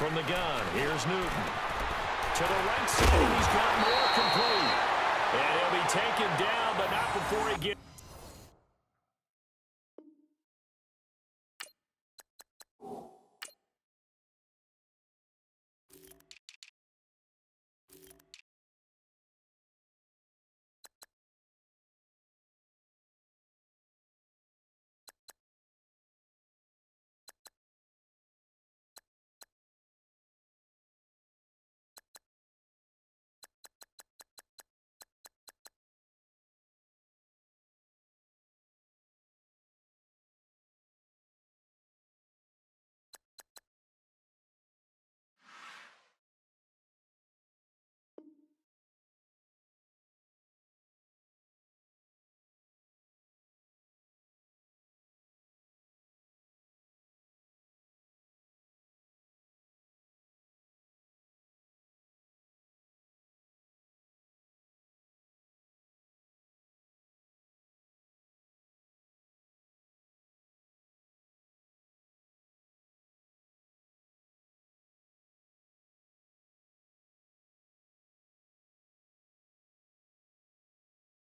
from the gun. Here's Newton. To the right side, and he's got more complete. And he'll be taken down, but not before he gets...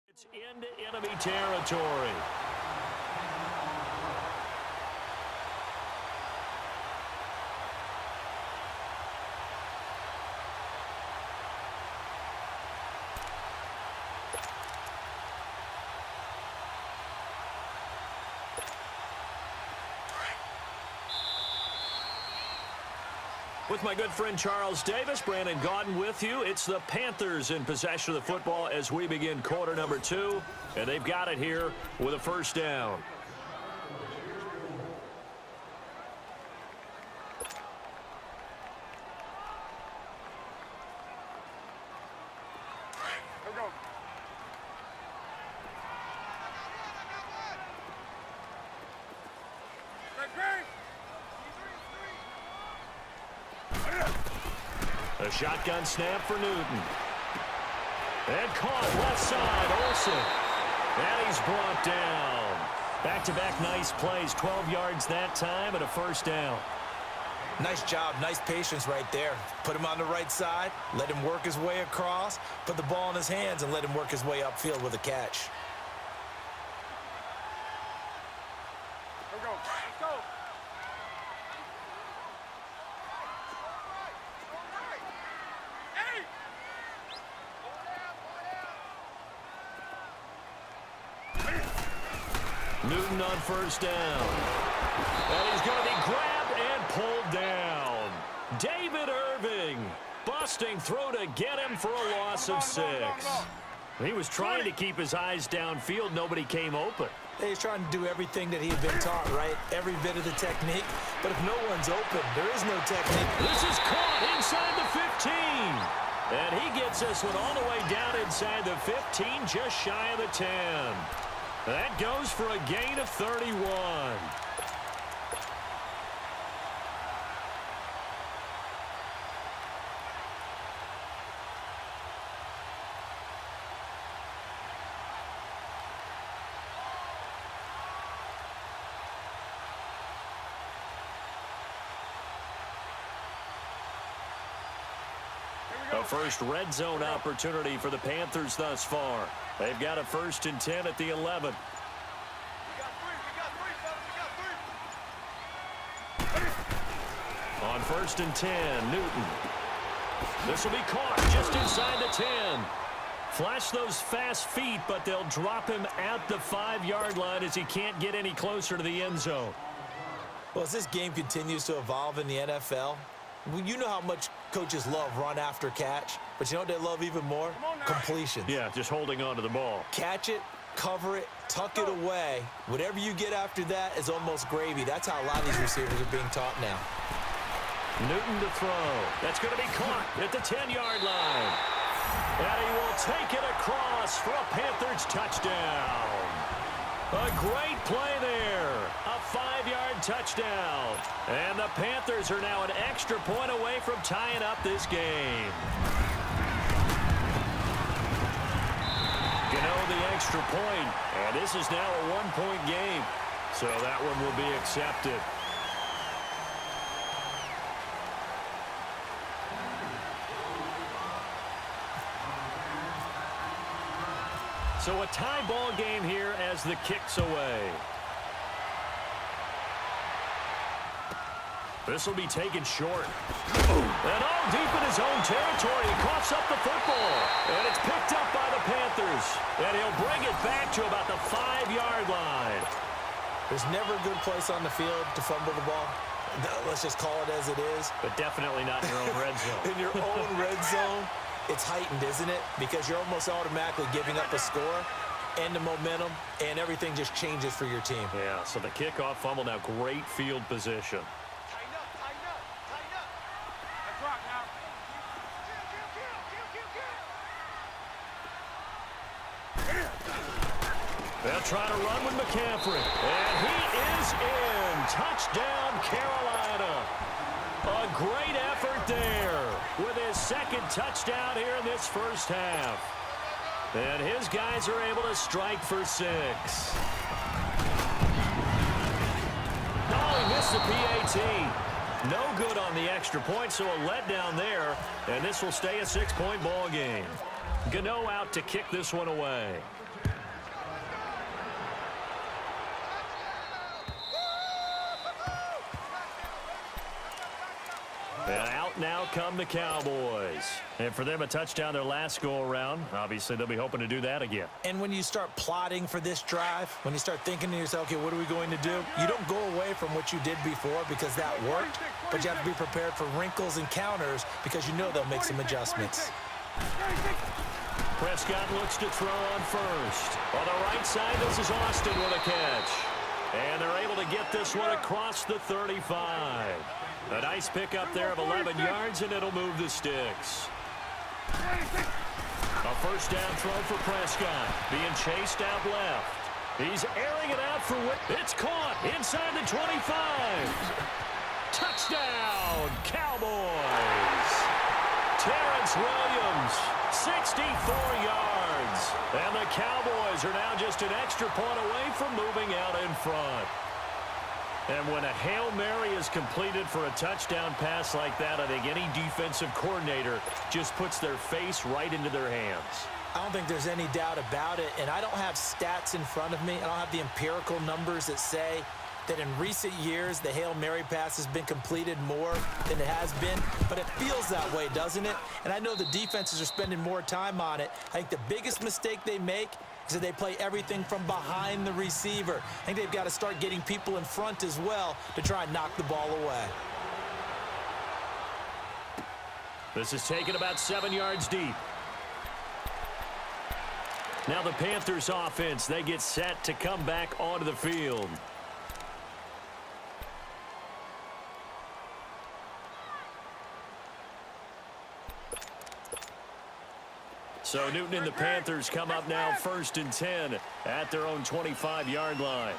It's into enemy territory. With my good friend Charles Davis, Brandon Gaudin with you. It's the Panthers in possession of the football as we begin quarter number 2. And they've got it here with a first down. A shotgun snap for Newton. And caught left side, Olsen. And he's brought down. Back-to-back nice plays, 12 yards that time and a first down. Nice job, nice patience right there. Put him on the right side, let him work his way across, put the ball in his hands, and let him work his way upfield with a catch. Newton on first down. And he's going to be grabbed and pulled down. David Irving busting through to get him for a loss of 6. He was trying to keep his eyes downfield. Nobody came open. He's trying to do everything that he had been taught, right? Every bit of the technique. But if no one's open, there is no technique. This is caught inside the 15. And he gets this one all the way down inside the 15, just shy of the 10. That goes for a gain of 31. A first red zone opportunity for the Panthers thus far. They've got a 1st and 10 at the 11. On 1st and 10, Newton. This will be caught just inside the 10. Flash those fast feet, but they'll drop him at the 5-yard line as he can't get any closer to the end zone. Well, as this game continues to evolve in the NFL, you know how much coaches love run after catch, but you know what they love even more? Completions. Yeah, just holding on to the ball. Catch it, cover it, tuck it away. Whatever you get after that is almost gravy. That's how a lot of these receivers are being taught now. Newton to throw. That's going to be caught at the 10-yard line. And he will take it across for a Panthers touchdown. A great play there. A 5-yard touchdown. And the Panthers are now an extra point away from tying up this game. The extra point, and this is now a 1-point game. So that one will be accepted. So a tie ball game here as the kick's away. This will be taken short. And all deep in his own territory, he coughs up the football. And it's picked up by the Panthers. And he'll bring it back to about the 5-yard line. There's never a good place on the field to fumble the ball. Let's just call it as it is. But definitely not in your own red zone. In your own red zone, it's heightened, isn't it? Because you're almost automatically giving up a score and the momentum, and everything just changes for your team. Yeah, so the kickoff fumble, now great field position. Tighten up, tighten up, tighten up. Let's rock now. They'll try to run with McCaffrey. And he is in. Touchdown, Carolina. A great effort there with his second touchdown here in this first half. And his guys are able to strike for 6. Oh, he missed the PAT. No good on the extra point, so a letdown there. And this will stay a 6-point ball game. Gano out to kick this one away. And out now come the Cowboys. And for them, a touchdown their last go-around. Obviously, they'll be hoping to do that again. And when you start plotting for this drive, when you start thinking to yourself, okay, what are we going to do? You don't go away from what you did before because that worked, but you have to be prepared for wrinkles and counters because you know they'll make some adjustments. Prescott looks to throw on first. On the right side, this is Austin with a catch. And they're able to get this one across the 35. A nice pickup there of 11 yards, and it'll move the sticks. A first down throw for Prescott. Being chased out left. He's airing it out for Witt. It's caught inside the 25. Touchdown, Cowboys. Terrence Williams, 64 yards. And the Cowboys are now just an extra point away from moving out in front. And when a Hail Mary is completed for a touchdown pass like that, I think any defensive coordinator just puts their face right into their hands. I don't think there's any doubt about it, and I don't have stats in front of me. I don't have the empirical numbers that say that in recent years the Hail Mary pass has been completed more than it has been, but it feels that way, doesn't it? And I know the defenses are spending more time on it. I think the biggest mistake they make is that they play everything from behind the receiver. I think they've got to start getting people in front as well to try and knock the ball away. This is taken about 7 yards deep. Now the Panthers offense, they get set to come back onto the field. So Newton and the Panthers come up now 1st and 10 at their own 25-yard line.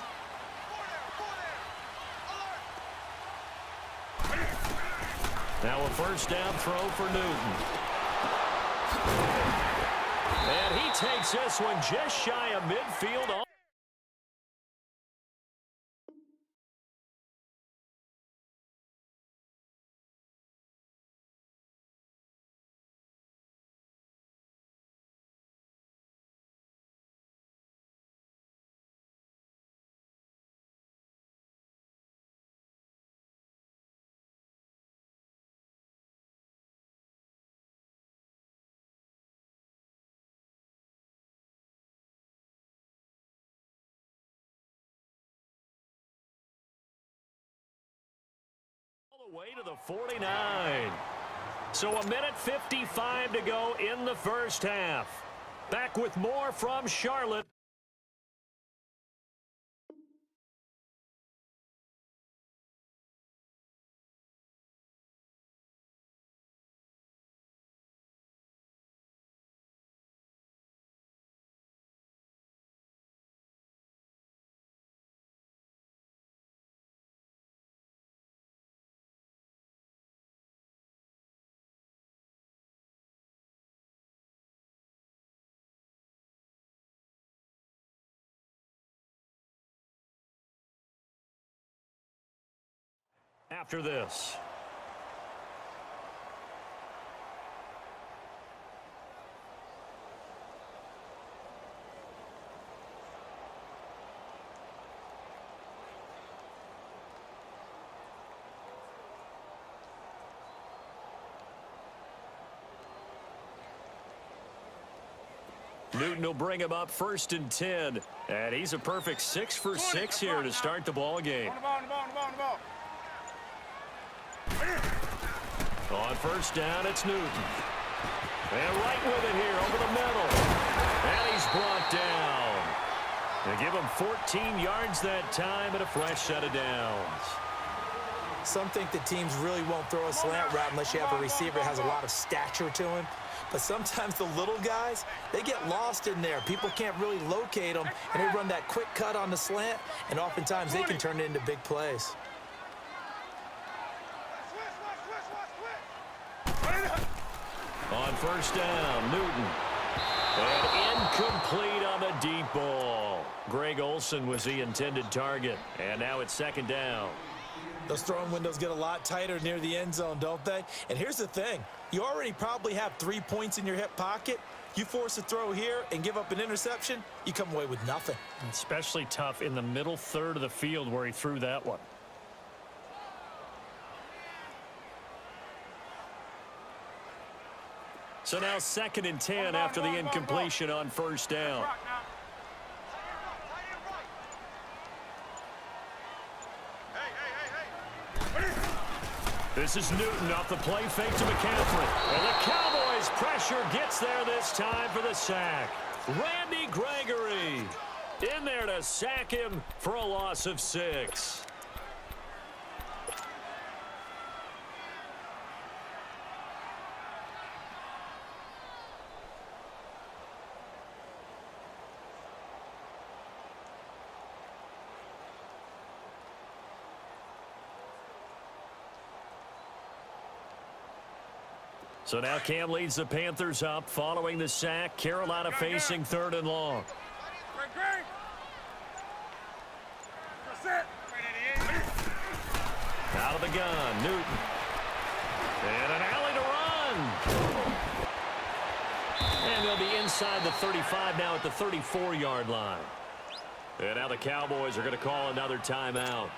Now a first down throw for Newton. And he takes this one just shy of midfield. Way to the 49. So a minute 55 to go in the first half. Back with more from Charlotte. After this. Newton will bring him up 1st and 10. And he's a perfect 6 for 6 here to start the ball game. On the ball. On 1st down, it's Newton. And right with it here over the middle. And he's brought down. They give him 14 yards that time and a fresh set of downs. Some think the teams really won't throw a slant route unless you have a receiver that has a lot of stature to him. But sometimes the little guys, they get lost in there. People can't really locate them, and they run that quick cut on the slant, and oftentimes they can turn it into big plays. On 1st down, Newton. And incomplete on the deep ball. Greg Olsen was the intended target. And now it's 2nd down. Those throwing windows get a lot tighter near the end zone, don't they? And here's the thing. You already probably have 3 points in your hip pocket. You force a throw here and give up an interception, you come away with nothing. Especially tough in the middle third of the field where he threw that one. So now 2nd and 10 after the incompletion on 1st down. This is Newton off the play fake to McCaffrey. And the Cowboys pressure gets there this time for the sack. Randy Gregory in there to sack him for a loss of 6. So now Cam leads the Panthers up following the sack. Carolina facing 3rd and long. Out of the gun, Newton. And an alley to run. And they'll be inside the 35 now at the 34-yard line. And now the Cowboys are going to call another timeout,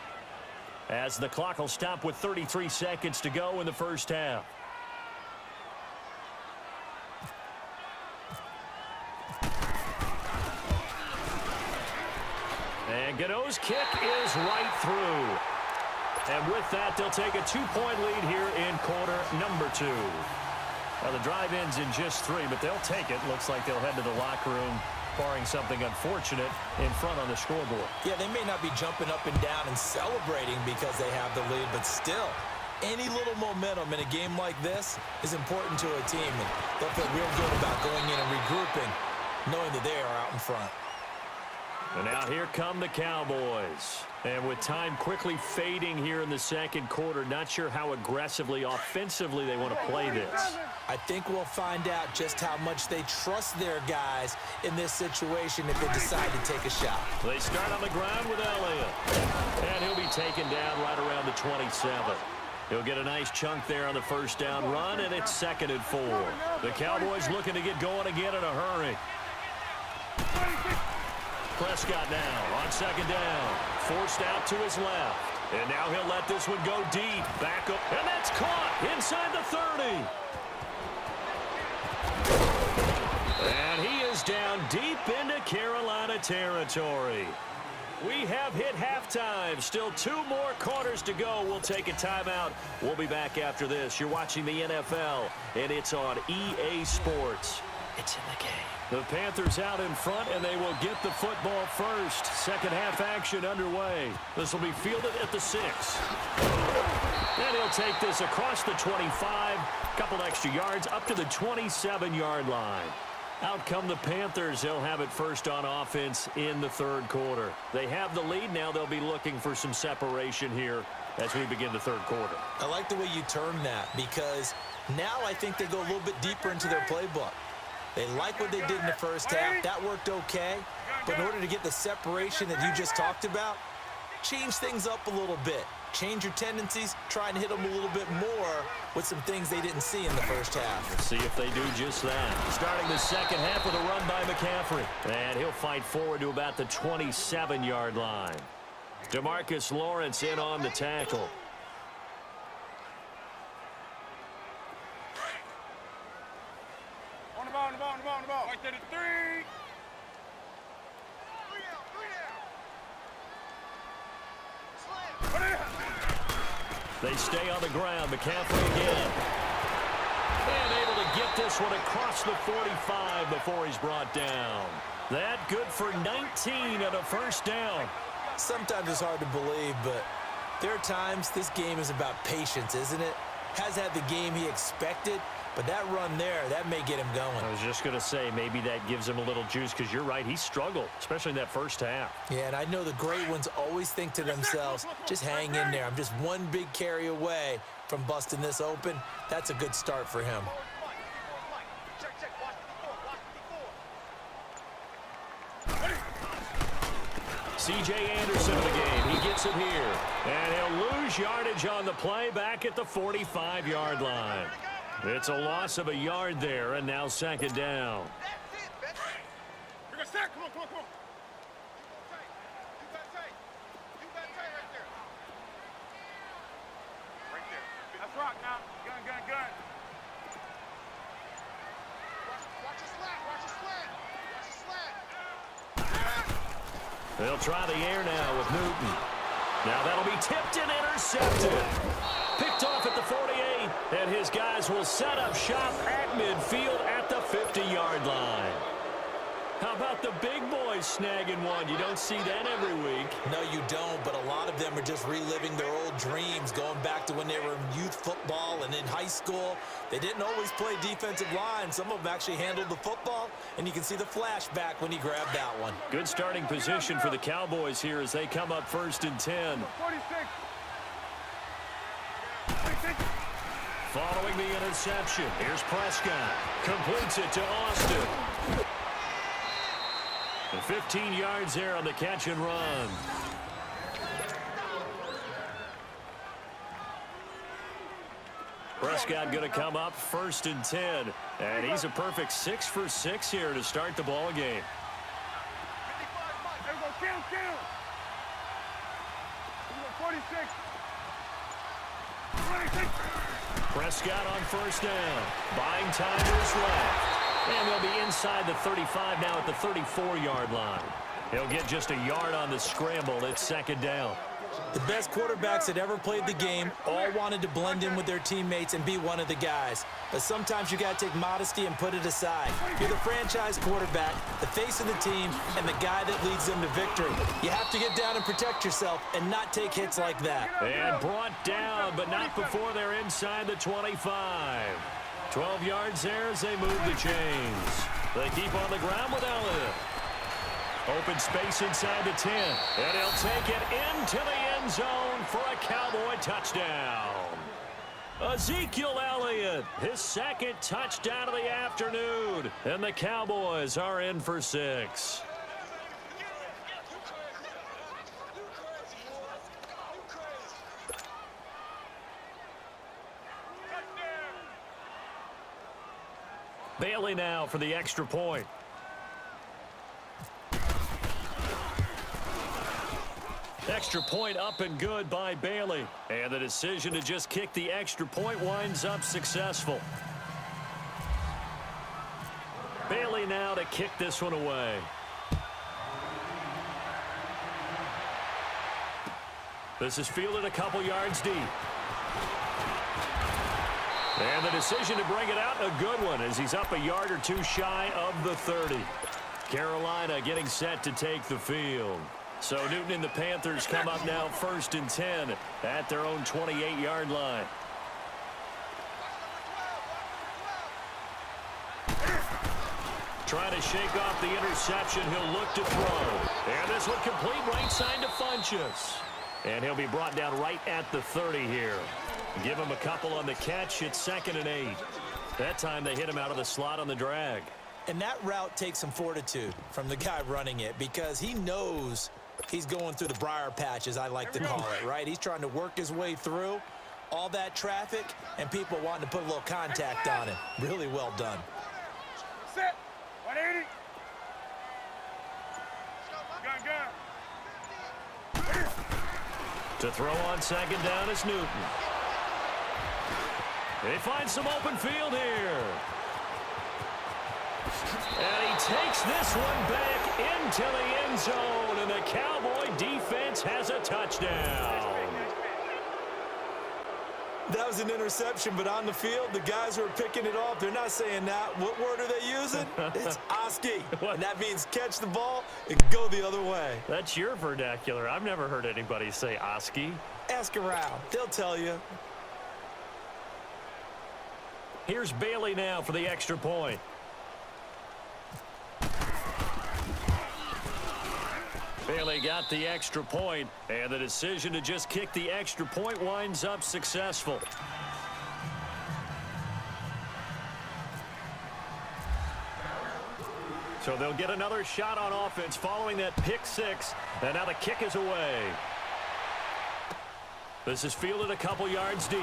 as the clock will stop with 33 seconds to go in the 1st half. And Gano's kick is right through. And with that, they'll take a 2-point lead here in quarter number 2. Now, the drive ends in just 3, but they'll take it. Looks like they'll head to the locker room, barring something unfortunate in front on the scoreboard. Yeah, they may not be jumping up and down and celebrating because they have the lead, but still, any little momentum in a game like this is important to a team. And they'll feel real good about going in and regrouping, knowing that they are out in front. And now here come the Cowboys. And with time quickly fading here in the 2nd quarter, not sure how aggressively, offensively they want to play this. I think we'll find out just how much they trust their guys in this situation if they decide to take a shot. They start on the ground with Elliott. And he'll be taken down right around the 27. He'll get a nice chunk there on the 1st down run, and it's 2nd and 4. The Cowboys looking to get going again in a hurry. Prescott now on 2nd down. Forced out to his left. And now he'll let this one go deep. Back up. And that's caught inside the 30. And he is down deep into Carolina territory. We have hit halftime. Still 2 more quarters to go. We'll take a timeout. We'll be back after this. You're watching the NFL, and it's on EA Sports. It's in the game. The Panthers out in front, and they will get the football first. 2nd half action underway. This will be fielded at the 6. And he'll take this across the 25. Couple extra yards up to the 27-yard line. Out come the Panthers. They'll have it first on offense in the 3rd quarter. They have the lead now. They'll be looking for some separation here as we begin the 3rd quarter. I like the way you term that, because now I think they go a little bit deeper into their playbook. They like what they did in the 1st half. That worked okay. But in order to get the separation that you just talked about, change things up a little bit. Change your tendencies. Try and hit them a little bit more with some things they didn't see in the 1st half. Let's see if they do just that. Starting the 2nd half with a run by McCaffrey. And he'll fight forward to about the 27-yard line. DeMarcus Lawrence in on the tackle. On the ball. Right there to 3. They stay on the ground. McCaffrey again. And able to get this one across the 45 before he's brought down. That good for 19 and a first down. Sometimes it's hard to believe, but there are times this game is about patience, isn't it? Has had the game he expected, but that run there, that may get him going. I was just going to say, maybe that gives him a little juice, because you're right, he struggled, especially in that first half. Yeah, and I know the great ones always think to themselves, just hang in there. I'm just one big carry away from busting this open. That's a good start for him. C.J. Anderson in the game. He gets it here. And he'll lose yardage on the play back at the 45-yard line. It's a loss of a yard there, and now second down. That's rock now. Gun. Watch the slant. They'll try the air now with Newton. Now that'll be tipped and intercepted. Picked off at the 48, and his guys will set up shop at midfield at the 50-yard line. How about the big boys snagging one? You don't see that every week. No, you don't, but a lot of them are just reliving their old dreams, going back to when they were in youth football and in high school. They didn't always play defensive line. Some of them actually handled the football, and you can see the flashback when he grabbed that one. Good starting position for the Cowboys here as they come up 1st and 10. 46. Following the interception, here's Prescott. Completes it to Austin. And 15 yards there on the catch and run. Prescott going to come up 1st and 10. And he's a perfect 6 for 6 here to start the ball game. 46. Prescott on 1st down. Buying time is left. And they'll be inside the 35 now at the 34-yard line. He'll get just a yard on the scramble. It's 2nd down. The best quarterbacks that ever played the game all wanted to blend in with their teammates and be one of the guys. But sometimes you got to take modesty and put it aside. You're the franchise quarterback, the face of the team, and the guy that leads them to victory. You have to get down and protect yourself and not take hits like that. And brought down, but not before they're inside the 25. 12 yards there as they move the chains. They keep on the ground with Elliott. Open space inside the 10. And he'll take it into the end zone for a Cowboy touchdown. Ezekiel Elliott, his 2nd touchdown of the afternoon. And the Cowboys are in for 6. Bailey now for the extra point. Extra point up and good by Bailey. And the decision to just kick the extra point winds up successful. Bailey now to kick this one away. This is fielded a couple yards deep. And the decision to bring it out, a good one, as he's up a yard or two shy of the 30. Carolina getting set to take the field. So Newton and the Panthers come up now 1st and 10 at their own 28-yard line. Trying to shake off the interception. He'll look to throw. And this one complete right side to Funchess. And he'll be brought down right at the 30 here. Give him a couple on the catch. It's 2nd and 8. That time they hit him out of the slot on the drag. And that route takes some fortitude from the guy running it, because he knows he's going through the briar patch, as I like to call it, right? He's trying to work his way through all that traffic and people wanting to put a little contact on it. Really well done. Set. 180. Gun. To throw on 2nd down is Newton. They find some open field here. And he takes this one back into the end zone, and the Cowboy defense has a touchdown. That was an interception, but on the field, the guys who are picking it off, they're not saying that. What word are they using? It's Oski. And that means catch the ball and go the other way. That's your vernacular. I've never heard anybody say Oski. Ask around. They'll tell you. Here's Bailey now for the extra point. Bailey got the extra point, and the decision to just kick the extra point winds up successful. So they'll get another shot on offense following that pick six, and now the kick is away. This is fielded a couple yards deep.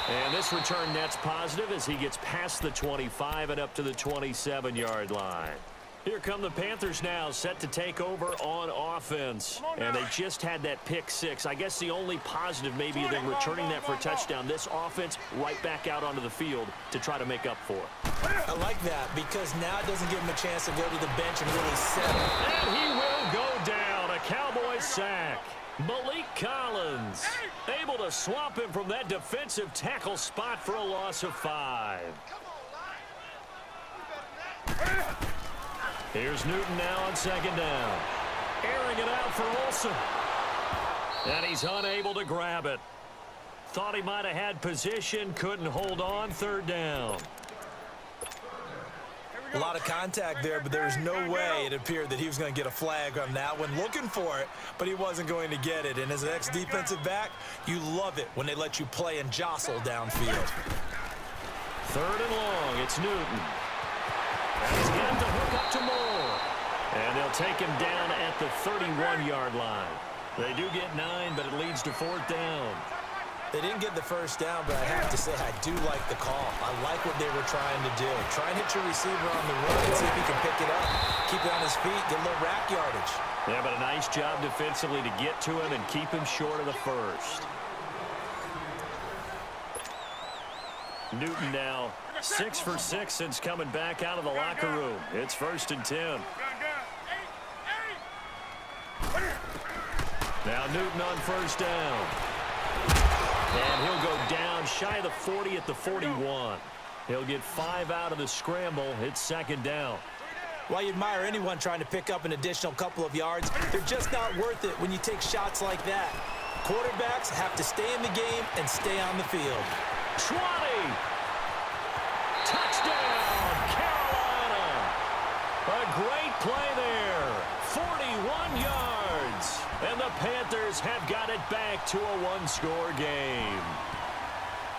And this return net's positive as he gets past the 25 and up to the 27-yard line. Here come the Panthers now, set to take over on offense. And they just had that pick six. I guess the only positive maybe of them returning that for a touchdown. This offense right back out onto the field to try to make up for it. I like that because now it doesn't give him a chance to go to the bench and really settle. And he will go down. A Cowboys sack. Malik Collins able to swamp him from that defensive tackle spot for a loss of 5. Here's Newton now on second down. Airing it out for Olsen. And he's unable to grab it. Thought he might have had position, couldn't hold on, third down. A lot of contact there, but there's no way it appeared that he was going to get a flag on that one. Looking for it, but he wasn't going to get it. And as an ex-defensive back, you love it when they let you play and jostle downfield. Third and long, it's Newton. And he's got the hook up to Moore. And they'll take him down at the 31-yard line. They do get 9, but it leads to fourth down. They didn't get the first down, but I have to say I do like the call. I like what they were trying to do. Try and hit your receiver on the run and see if he can pick it up. Keep it on his feet, get a little rack yardage. Yeah, but a nice job defensively to get to him and keep him short of the first. Newton now 6 for 6 since coming back out of the locker room. It's 1st and 10. Now Newton on first down. And he'll go down shy of the 40 at the 41. He'll get 5 out of the scramble. It's second down. Well, you admire anyone trying to pick up an additional couple of yards. They're just not worth it when you take shots like that. Quarterbacks have to stay in the game and stay on the field. 20. Touchdown, Carolina. A great play there. 41 yards. And the Panthers have got it back to a one-score game.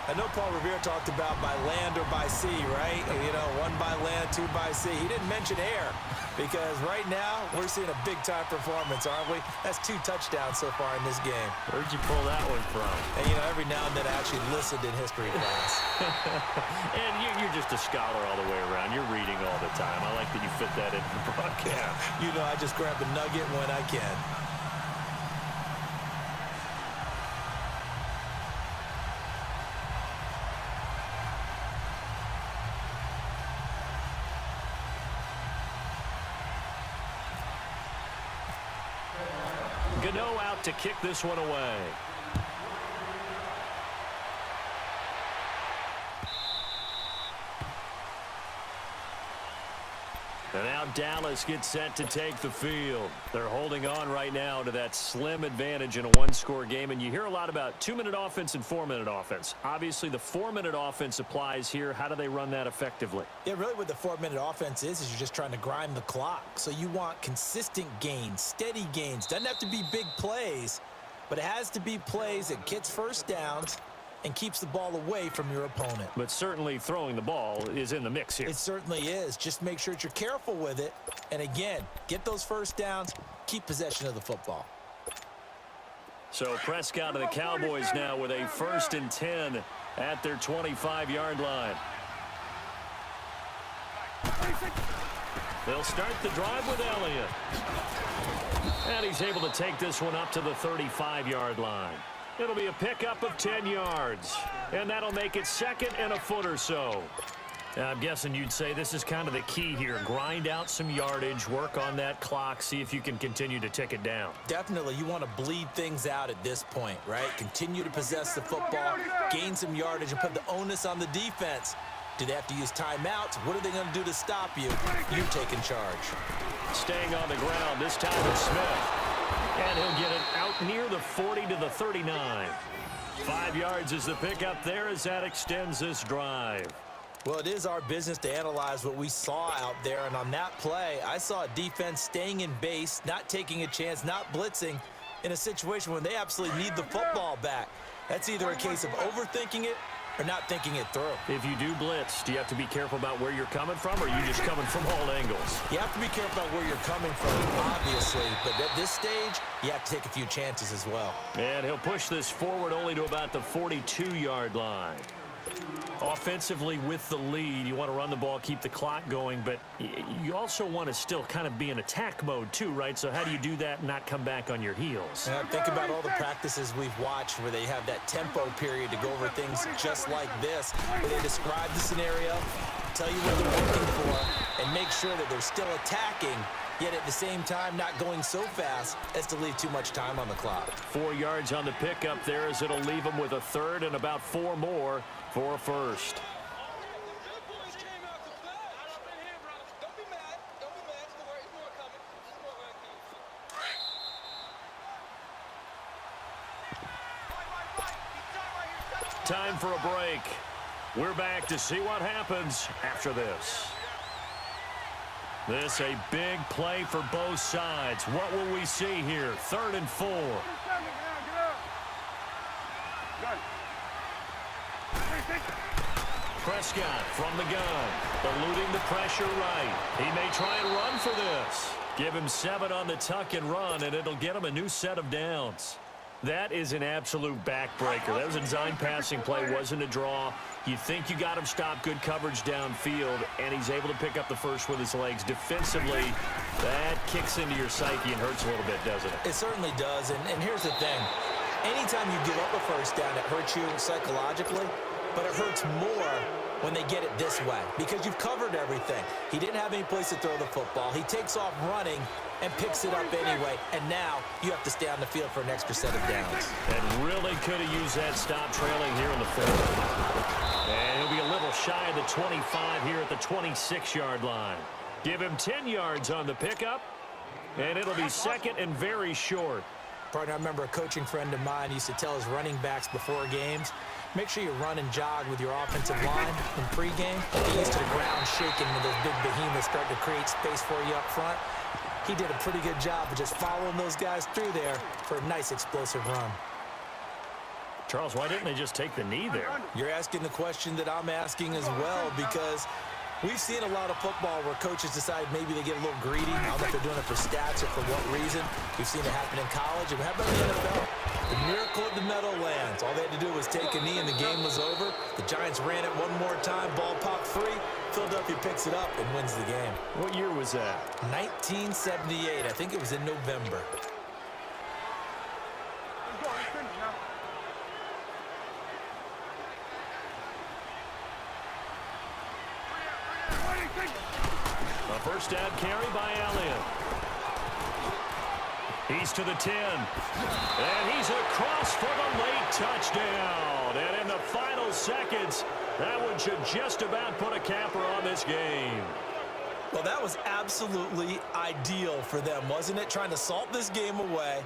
I know Paul Revere talked about by land or by sea, right? You know, 1 by land, 2 by sea. He didn't mention air because right now we're seeing a big-time performance, aren't we? That's 2 touchdowns so far in this game. Where'd you pull that one from? And, you know, every now and then I actually listened in history class. And you're just a scholar all the way around. You're reading all the time. I like that you fit that into the broadcast. Yeah, you know, I just grab a nugget when I can. Gano out to kick this one away. And now Dallas gets set to take the field. They're holding on right now to that slim advantage in a one-score game. And you hear a lot about 2-minute offense and 4-minute offense. Obviously, the 4-minute offense applies here. How do they run that effectively? Yeah, really what the 4-minute offense is you're just trying to grind the clock. So you want consistent gains, steady gains. Doesn't have to be big plays, but it has to be plays that gets first downs and keeps the ball away from your opponent. But certainly throwing the ball is in the mix here. It certainly is. Just make sure that you're careful with it. And again, get those first downs, keep possession of the football. So Prescott and the Cowboys now with a 1st and 10 at their 25-yard line. They'll start the drive with Elliott. And he's able to take this one up to the 35-yard line. It'll be a pickup of 10 yards. And that'll make it 2nd and a foot or so. I'm guessing you'd say this is kind of the key here. Grind out some yardage, work on that clock, see if you can continue to tick it down. Definitely, you want to bleed things out at this point, right? Continue to possess the football, gain some yardage, and put the onus on the defense. Do they have to use timeouts? What are they going to do to stop you? You taking charge. Staying on the ground, this time it's Smith. And he'll get it out near the 40 to the 39. 5 yards is the pickup there as that extends this drive. Well, it is our business to analyze what we saw out there, and on that play, I saw a defense staying in base, not taking a chance, not blitzing in a situation when they absolutely need the football back. That's either a case of overthinking it or not thinking it through. If you do blitz, do you have to be careful about where you're coming from, or are you just coming from all angles? You have to be careful about where you're coming from, obviously, but at this stage, you have to take a few chances as well. And he'll push this forward only to about the 42-yard line. Offensively with the lead, you want to run the ball, keep the clock going, but you also want to still kind of be in attack mode too, right? So how do you do that and not come back on your heels? Think about all the practices we've watched where they have that tempo period to go over things just like this, where they describe the scenario, tell you what they're looking for, and make sure that they're still attacking, yet at the same time not going so fast as to leave too much time on the clock. 4 yards on the pickup there as it'll leave them with a third and about 4 more for a first. Time for a break. We're back to see what happens after this. This a big play for both sides. What will we see here? 3rd and 4. Prescott from the gun, eluding the pressure right. He may try and run for this. Give him 7 on the tuck and run, and it'll get him a new set of downs. That is an absolute backbreaker. That was a design passing play, wasn't a draw. You think you got him stopped, good coverage downfield, and he's able to pick up the first with his legs. Defensively, that kicks into your psyche and hurts a little bit, doesn't it? It certainly does, and here's the thing. Anytime you give up a first down, it hurts you psychologically, but it hurts more when they get it this way because you've covered everything. He didn't have any place to throw the football. He takes off running and picks it up anyway, and now you have to stay on the field for an extra set of downs. And really could have used that stop trailing here in the 4th. And he'll be a little shy of the 25 here at the 26-yard line. Give him 10 yards on the pickup, and it'll be 2nd and very short. Partner, I remember a coaching friend of mine used to tell his running backs before games, make sure you run and jog with your offensive line in pregame. Get used to the ground shaking when those big behemoths start to create space for you up front. He did a pretty good job of just following those guys through there for a nice explosive run. Charles, why didn't they just take the knee there? You're asking the question that I'm asking as well, because we've seen a lot of football where coaches decide maybe they get a little greedy. I don't know if they're doing it for stats or for what reason. We've seen it happen in college. And how about the NFL? The miracle at the Meadowlands. All they had to do was take a knee and the game was over. The Giants ran it one more time. Ball popped free. Philadelphia picks it up and wins the game. What year was that? 1978. I think it was in November. A first down carry by Elliott. He's to the 10. And he's across for the late touchdown. And in the final seconds, that one should just about put a capper on this game. Well, that was absolutely ideal for them, wasn't it? Trying to salt this game away.